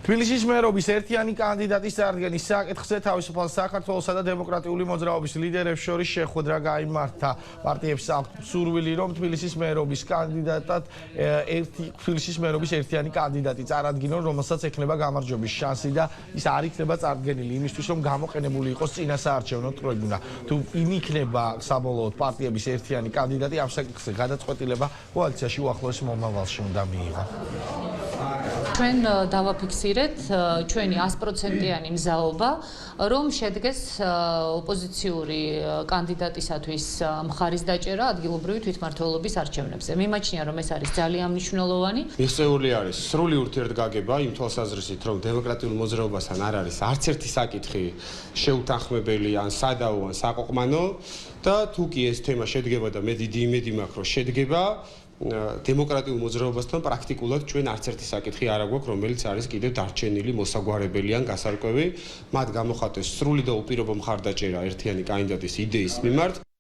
თბილისის მერობის ერთიანი კანდიდატის წარდგენის საკითხზე თავისუფალ საქართველოსა და დემოკრატიული მოძრაობის ლიდერებს შორის შეხვედრა გაიმართა. პარტიებს აქვთ სურვილი, რომ თბილისის მერობის ერთიანი კანდიდატი წარადგინონ, რომელსაც ექნება გამარჯვების შანსი და ის არ იქნება წარდგენილი იმისთვის, რომ გამოყენებული იყოს წინასაარჩევნო ტრიბუნა. თუ იმ იქნება საბოლოოდ პარტიების ერთიანი კანდიდატი, ამ საკითხზე გადაწყვეტილება კოალიციაში უახლოეს მომავალში უნდა მიიღო. ჩვენ დავაფიქსირეთ ჩვენი 100%-იანი მზაობა, რომ შედგეს ოპოზიციური კანდიდატისათვის მხარის დაჭერა ადგილობრივი თვითმმართველობის არჩევნებზე. მიმაჩნია, რომ ეს არის ძალიან მნიშვნელოვანი. მიღწეული არის სრული ურთიერთგაგება იმ თვალსაზრისით, რომ დემოკრატიულ მოძრაობასთან არ არის არც ერთი საკითხი შეუთანხმებელი ან სადაო ან საყოყმანო და თუ კი ეს თემა შედგება და მე დიდი იმედი მაქვს, რომ შედგება დემოკრატიულ მოძრაობასთან პრაქტიკულად ჩვენ არც ერთი საკითხი არ აგვაქვს, რომელიც არის კიდევ დარჩენილი, მოსაგვარებელი ან გასარკვევი. მათ გამოხატეს სრული და უპირობო მხარდაჭერა ერთიანი კანდიდატის იდეის მიმართ.